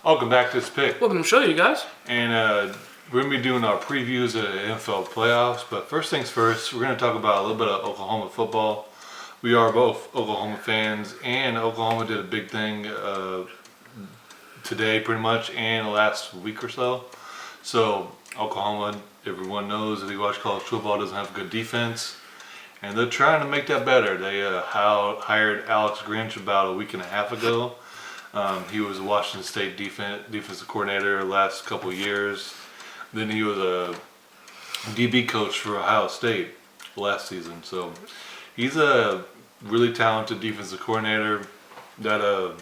Welcome back to this pick. Welcome to the show, you guys. And we're going to be doing our previews of the NFL playoffs. But first things first, we're going to talk about a little bit of Oklahoma football. We are both Oklahoma fans, and Oklahoma did a big thing today pretty much and the last week or so. So Oklahoma, everyone knows if you watch college football, doesn't have a good defense. And they're trying to make that better. They hired Alex Grinch about a week and a half ago. He was a Washington State defensive coordinator the last couple of years. Then he was a DB coach for Ohio State last season. So he's a really talented defensive coordinator. That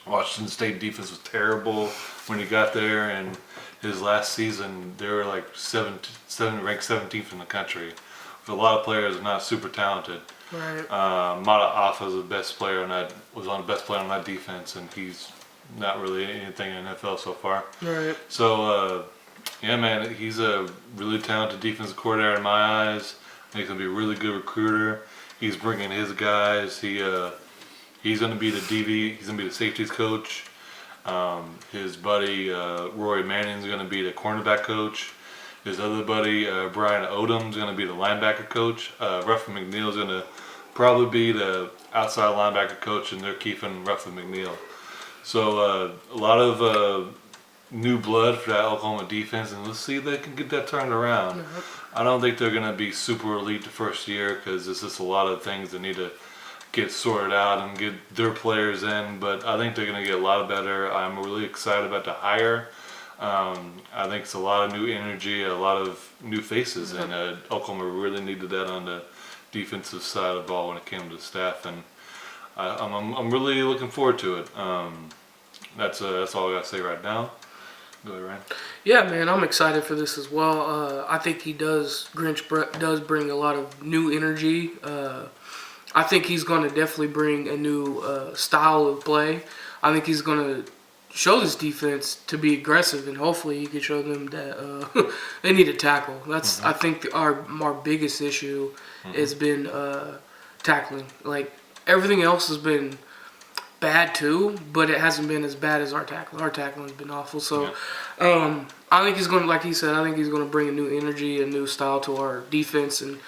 Washington State defense was terrible when he got there, and his last season they were like ranked 17th in the country. With a lot of players not super talented. Right. Mata Afa was the best player on that defense, and he's not really anything in the NFL so far. Right. So yeah, man, he's a really talented defensive coordinator in my eyes. I think he's gonna be a really good recruiter. He's bringing his guys. He's gonna be the DB. He's gonna be the safeties coach. His buddy Roy Manning's gonna be the cornerback coach. His other buddy, Brian Odom's going to be the linebacker coach. Ruffin McNeil's going to probably be the outside linebacker coach, and they're keeping Ruffin McNeil. So a lot of new blood for that Oklahoma defense, and let's see if they can get that turned around. I don't think they're going to be super elite the first year because there's just a lot of things that need to get sorted out and get their players in, but I think they're going to get a lot better. I'm really excited about the hire. I think it's a lot of new energy, a lot of new faces, and Oklahoma really needed that on the defensive side of the ball when it came to the staff, and I'm really looking forward to it. That's all I got to say right now. Go ahead, Ryan. Yeah, man, I'm excited for this as well. I think Grinch does bring a lot of new energy. I think he's going to definitely bring a new style of play. I think he's going to show this defense to be aggressive, and hopefully he can show them that they need to tackle. That's I think our biggest issue has been tackling. Like everything else has been bad too, but it hasn't been as bad as our tackling. Our tackling has been awful. So I think he's going to, like he said, I think he's going to bring a new energy, a new style to our defense, and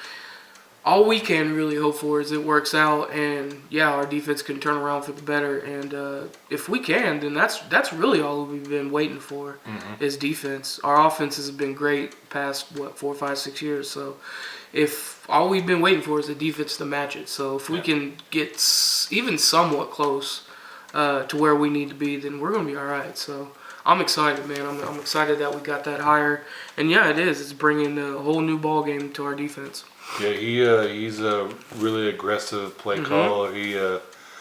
all we can really hope for is it works out, and yeah, our defense can turn around for the better. And if we can, then that's really all we've been waiting for is defense. Our offense has been great past 4, 5, 6 years. So if all we've been waiting for is the defense to match it, so if we can get even somewhat close to where we need to be, then we're gonna be all right. So I'm excited, man. I'm excited that we got that hire, and yeah, it is. It's bringing a whole new ball game to our defense. Yeah, he's a really aggressive play caller. He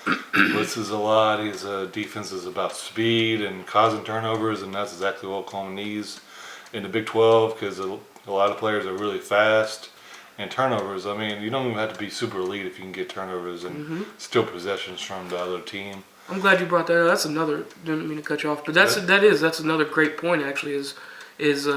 blitzes a lot. His defense is about speed and causing turnovers, and that's exactly what Oklahoma needs in the Big 12 because a lot of players are really fast. And turnovers, I mean, you don't even have to be super elite if you can get turnovers and steal possessions from the other team. I'm glad you brought that up. That's another, didn't mean to cut you off, but that's another great point actually is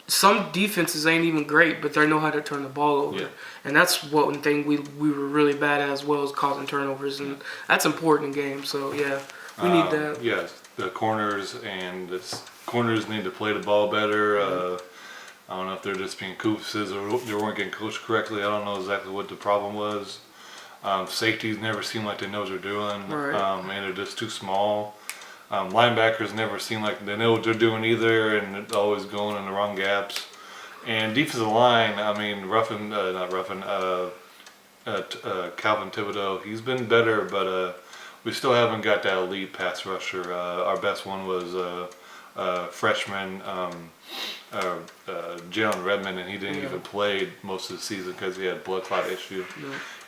some defenses ain't even great, but they know how to turn the ball over. Yeah. And that's one thing we were really bad at as well as causing turnovers, and that's important in games. So, yeah, we need that. Yeah, the corners need to play the ball better. I don't know if they're just being goofies or they weren't getting coached correctly. I don't know exactly what the problem was. Safeties never seem like they know what they're doing, and they're just too small. Linebackers never seem like they know what they're doing either, and they're always going in the wrong gaps. And defensive line, I mean, Calvin Thibodeau, he's been better, but we still haven't got that elite pass rusher. Our best one was freshman Jalen Redmond, and he didn't even play most of the season because he had blood clot issue.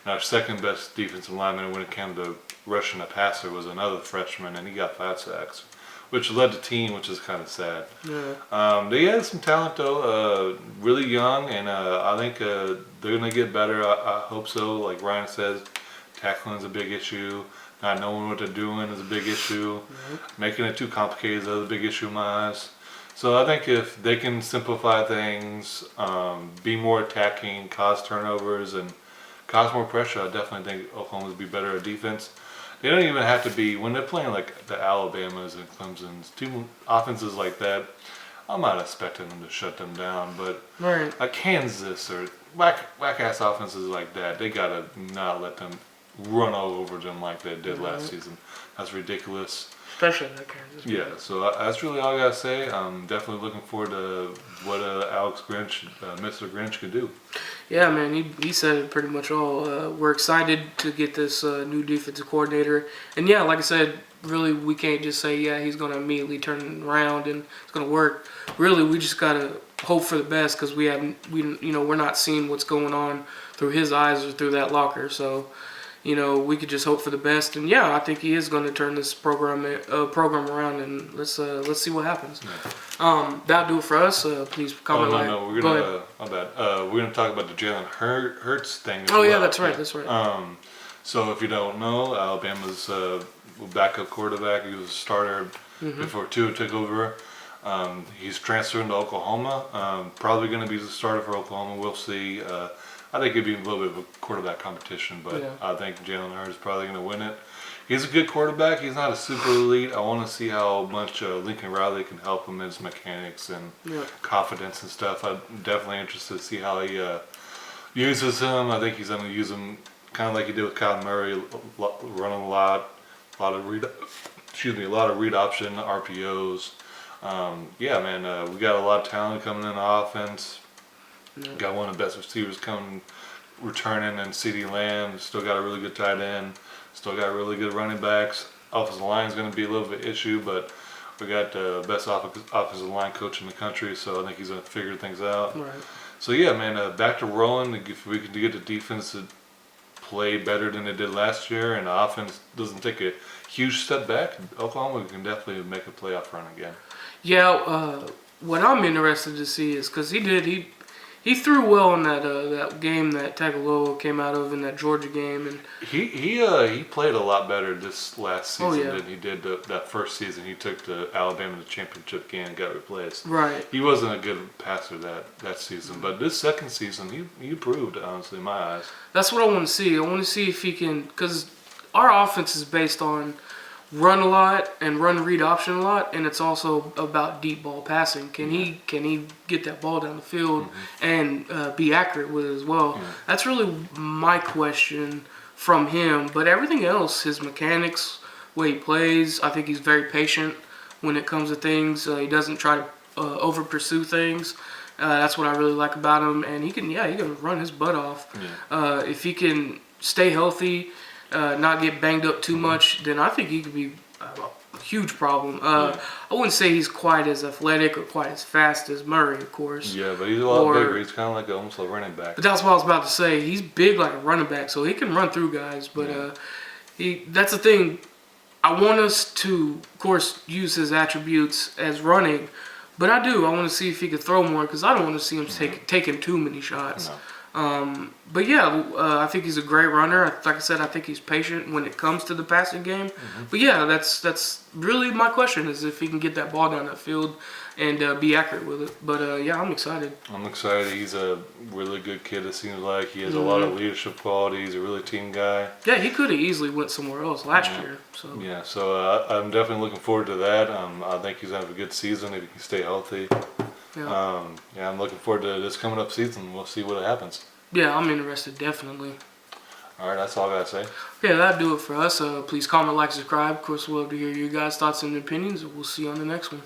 And our second best defensive lineman when it came to rushing a passer was another freshman, and he got 5 sacks, which led the team, which is kind of sad. They had some talent though, really young, and I think they're gonna get better. I hope so. Like Ryan says, tackling is a big issue. Not knowing what they're doing is a big issue. Making it too complicated is another big issue in my eyes. So I think if they can simplify things, be more attacking, cause turnovers, and cause more pressure, I definitely think Oklahoma would be better at defense. They don't even have to be when they're playing like the Alabamas and Clemson's, two offenses like that. I'm not expecting them to shut them down, but Right. a Kansas or whack ass offenses like that, they gotta not let them run all over them like they did last season. That's ridiculous. Especially that Kansas. Yeah, so that's really all I gotta say. I'm definitely looking forward to what Alex Grinch, Mr. Grinch, can do. Yeah, man, he said it pretty much all. We're excited to get this new defensive coordinator, and yeah, like I said, really we can't just say yeah he's gonna immediately turn it around and it's gonna work. Really, we just gotta hope for the best because we're not seeing what's going on through his eyes or through that locker. So, we could just hope for the best. And yeah, I think he is going to turn this program around, and let's see what happens. Yeah. That'll do it for us. Please comment. No, we're gonna. My bad. We're gonna talk about the Jalen Hurts thing. Oh yeah, that's right. That's right. So if you don't know, Alabama's backup quarterback. He was a starter before Tua took over. He's transferring to Oklahoma. Probably going to be the starter for Oklahoma. We'll see. I think it'd be a little bit of a quarterback competition, but Yeah. I think Jalen Hurts is probably going to win it. He's a good quarterback. He's not a super elite. I want to see how much Lincoln Riley can help him in his mechanics and confidence and stuff. I'm definitely interested to see how he uses him. I think he's going to use him kind of like he did with Kyle Murray, running a lot of read option RPOs. Yeah, man, we got a lot of talent coming in the offense. Yeah. Got one of the best receivers returning, and CeeDee Lamb. Still got a really good tight end. Still got really good running backs. Offensive line is going to be a little bit issue, but we got the best offensive line coach in the country, so I think he's going to figure things out. Right. So yeah, man, back to rolling. If we can get the defense to play better than it did last year, and the offense doesn't take a huge step back, Oklahoma can definitely make a playoff run again. Yeah. What I'm interested to see is because he threw well in that game that Tagovailoa came out of in that Georgia game, and he played a lot better this last season yeah. than he did that first season. He took the Alabama to the championship game and got replaced. right. He wasn't a good passer that season, but this second season he improved, honestly, in my eyes. That's what I want to see. I want to see if he can, because our offense is based on run a lot and run read option a lot, and it's also about deep ball passing. Can he get that ball down the field and be accurate with it as well? Yeah. That's really my question from him. But everything else, his mechanics, way he plays, I think he's very patient when it comes to things. He doesn't try to over pursue things. That's what I really like about him, and he can run his butt off. Yeah. If he can stay healthy, not get banged up too much, then I think he could be a huge problem. I wouldn't say he's quite as athletic or quite as fast as Murray, of course. Yeah, but he's a lot bigger. He's kind of like almost a running back. But that's what I was about to say. He's big like a running back, so he can run through guys. But that's the thing. I want us to, of course, use his attributes as running. But I want to see if he could throw more because I don't want to see him taking too many shots. No. But yeah, I think he's a great runner. Like I said, I think he's patient when it comes to the passing game. But yeah, that's really my question is if he can get that ball down that field and be accurate with it. But yeah, I'm excited. I'm excited. He's a really good kid, it seems like. He has a lot of leadership qualities. He's a really team guy. Yeah, he could have easily went somewhere else last year. So Yeah, so I'm definitely looking forward to that. I think he's going to have a good season if he can stay healthy. yeah, I'm looking forward to this coming up season. We'll see what happens. yeah, I'm interested definitely. All right, that's all I got to say. Okay, that'll do it for us. Please comment, like, subscribe. Of course, we'll love to hear your guys' thoughts and opinions. We'll see you on the next one.